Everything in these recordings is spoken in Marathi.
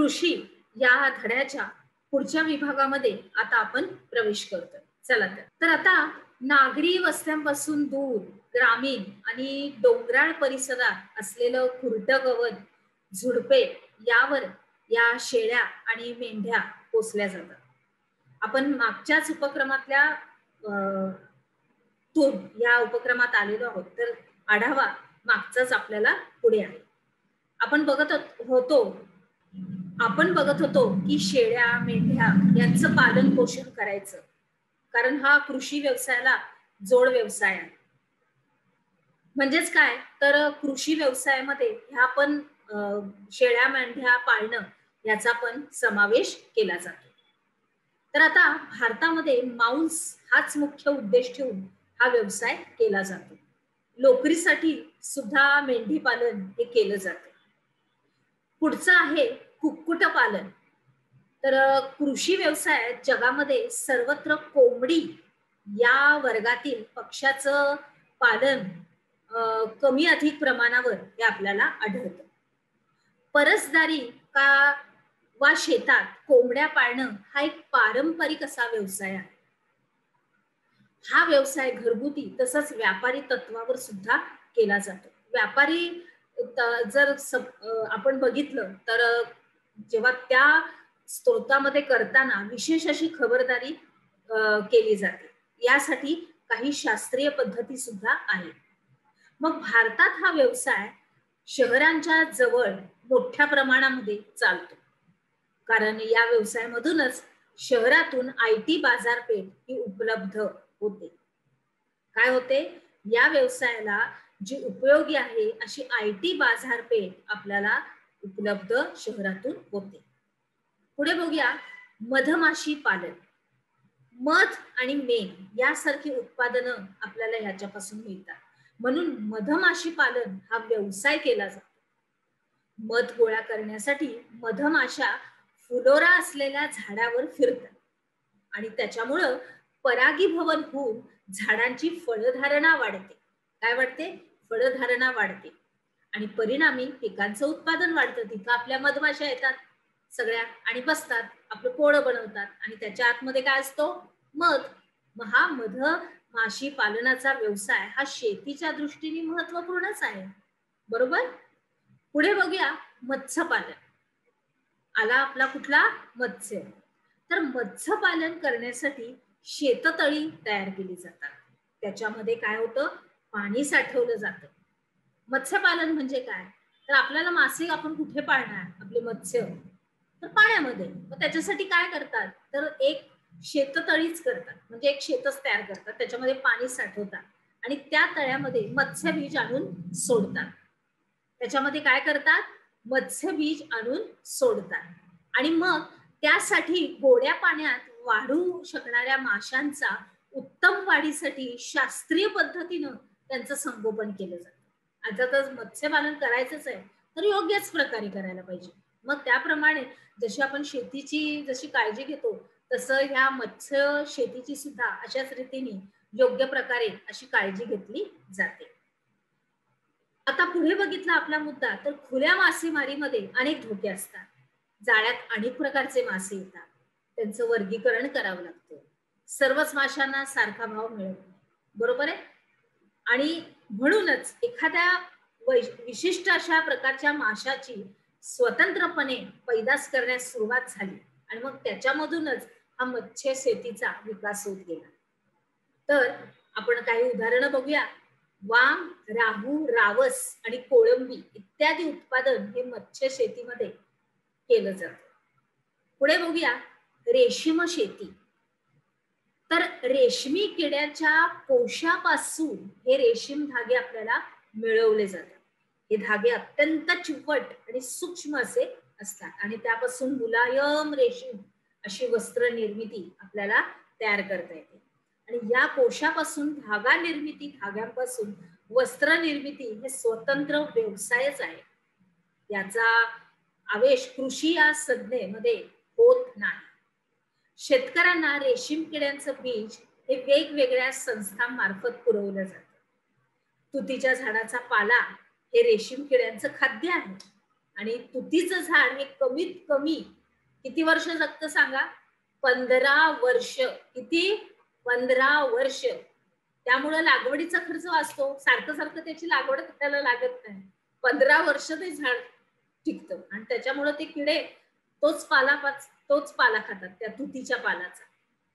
कृषी या धड्याच्या पुढच्या विभागामध्ये आता आपण प्रवेश करतोय. चला तर आता नागरी वस्त्यांपासून दूर ग्रामीण आणि डोंगराळ परिसरात असलेलं खुरटं गवत, झुडपे यावर या शेळ्या आणि मेंढ्या पोसल्या जातात. आपण मागच्याच उपक्रमातल्या या उपक्रमात आलेलो आहोत, तर आढावा मागचाच आपल्याला पुढे आहे. आपण बघत होतो की शेळ्या मेंढ्या यांचं पालन पोषण करायचं, कारण हा कृषी व्यवसायाला जोड व्यवसाय आहे. म्हणजेच काय तर कृषी व्यवसायामध्ये ह्या पण शेळ्या मेंढ्या पाळणं याचा पण समावेश केला जातो. तर आता भारतामध्ये मांस हाच मुख्य उद्देश ठेवून हा व्यवसाय केला जातो. लोकरीसाठी सुद्धा मेंढी पालन हे केलं जातं. पुढचं आहे कुक्कुटपालन. तर कृषी व्यवसायात जगामध्ये सर्वत्र कोंबडी या वर्गातील पक्ष्याचं पालन कमी अधिक प्रमाणावर हे आपल्याला आढळतं. परसदारी वा शेतात कोंबड्या पाळणं हा एक पारंपरिक असा व्यवसाय आहे. हा व्यवसाय घरगुती तसंच व्यापारी तत्वावर सुद्धा केला जातो. व्यापारी जर आपण बघितलं तर जेव्हा त्या स्त्रोतामध्ये करताना विशेष अशी खबरदारी केली जाते. यासाठी काही शास्त्रीय पद्धती सुद्धा आहेत. मग भारतात हा व्यवसाय शहरांच्या जवळ मोठ्या प्रमाणामध्ये चालतो, कारण या व्यवसायामधूनच शहरातून IT बाजारपेठ ही उपलब्ध होते. काय होते? या व्यवसायाला जी उपयोगी आहे अशी IT बाजारपेठ आपल्याला उपलब्ध शहरातून होते. पुढे बघूया मधमाशी पालन. मध आणि मेण यासारखी उत्पादनं आपल्याला ह्याच्यापासून मिळतात, म्हणून मधमाशी पालन हा व्यवसाय केला जातो. मध गोळा करण्यासाठी मधमाशा फुलोरा असलेल्या झाडावर फिरतात आणि त्याच्यामुळं परागीभवन होऊन झाडांची फळधारणा वाढते. काय वाढते? फळधारणा वाढते आणि परिणामी पिकांचं उत्पादन वाढतं. तिथं आपल्या मधमाशा येतात सगळ्या आणि बसतात, आपलं पोळं बनवतात आणि त्याच्या आतमध्ये काय असतो? मध. मग हा मधमाशी पालनाचा व्यवसाय हा शेतीच्या दृष्टीने महत्वपूर्णच आहे, बरोबर. पुढे बघूया मत्स्यपालन. आला आपला कुठला? मत्स्य. तर मत्स्यपालन करण्यासाठी शेततळी तयार केली जातात. त्याच्यामध्ये काय होतं? पाणी साठवलं जातं. मत्स्यपालन म्हणजे काय तर आपल्याला मासे आपण कुठे पाळणार? आपले मत्स्य तर पाण्यामध्ये. मग त्याच्यासाठी काय करतात तर एक शेततळीच करतात, म्हणजे एक शेतच तयार करतात, त्याच्यामध्ये पाणी साठवतात आणि त्या तळ्यामध्ये मत्स्यबीज आणून सोडतात. त्याच्यामध्ये काय करतात? मत्स्यबीज आणून सोडतात आणि मग त्यासाठी गोड्या पाण्यात वाढू शकणाऱ्या माशांचा उत्तम वाढीसाठी शास्त्रीय पद्धतीनं त्यांचं संगोपन केलं जातं. आता तर मत्स्यपालन करायचंच आहे तर योग्यच प्रकारे करायला पाहिजे. मग त्याप्रमाणे जशी आपण शेतीची जशी काळजी घेतो तसं ह्या मत्स्य शेतीची सुद्धा अशाच रीतीने योग्य प्रकारे अशी काळजी घेतली जाते. आता पुढे बघितला आपला मुद्दा तर खुल्या मासेमारीमध्ये अनेक धोके असतात. जाळ्यात अनेक प्रकारचे मासे येतात, त्यांचं वर्गीकरण करावं लागतं. सर्वच माशांना सारखा भाव मिळत नाही, बरोबर आहे. आणि म्हणूनच एखाद्या विशिष्ट अशा प्रकारच्या माशाची स्वतंत्रपणे पैदास करण्यास सुरुवात झाली आणि मग त्याच्यामधूनच हा मत्स्य शेतीचा विकास होत गेला. तर आपण काही उदाहरणं बघूया. वाम, राहू, रावस आणि कोळंबी इत्यादी उत्पादन हे मत्स्य शेतीमध्ये केलं जातं. पुढे बघूया रेशीम शेती. तर रेशमी किड्याच्या कोशापासून हे रेशीम धागे आपल्याला मिळवले जातात. हे धागे अत्यंत चिवट आणि सूक्ष्म असे असतात आणि त्यापासून मुलायम रेशीम अशी वस्त्र निर्मिती आपल्याला तयार करता येते. आणि या कोशापासून धागा निर्मिती, धाग्यांपासून वस्त्र निर्मिती हे स्वतंत्र व्यवसायच आहे. याचा आवेश कृषी या संज्ञेमध्ये होत नाही. शेतकऱ्यांना रेशीम किड्यांचं बीज हे वेगवेगळ्या संस्थांमार्फत पुरवलं जातं. तुतीच्या झाडाचा पाला हे रेशीम किड्यांचं खाद्य आहे. आणि तुतीचं झाड हे कमीत कमी किती वर्ष जगतं सांगा? 15 वर्ष. किती? 15 वर्ष. त्यामुळे लागवडीचा खर्च वाचतो. सारखं सारखं त्याची लागवड करायला लागत नाही. 15 वर्ष ते झाड टिकतं आणि त्याच्यामुळे ते किडे तोच पाला खातात, त्या तुतीच्या पालाचा,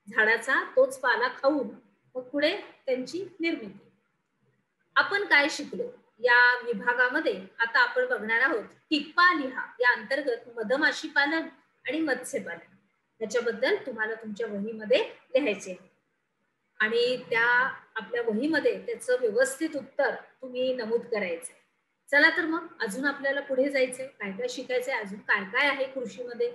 झाडाचा तोच पाला खाऊन मग पुढे त्यांची निर्मिती. आपण काय शिकलो या विभागामध्ये? आता आपण बघणार आहोत टिप्पा लिहा या अंतर्गत मधमाशी पालन आणि मत्स्यपालन याच्याबद्दल तुम्हाला तुमच्या वहीमध्ये लिहायचे आणि त्या आपल्या वहीमध्ये त्याचं व्यवस्थित उत्तर तुम्ही नमूद करायचंय. चला तर मग अजून आपल्याला पुढे जायचंय, काय काय शिकायचंय, अजून काय काय आहे कृषीमध्ये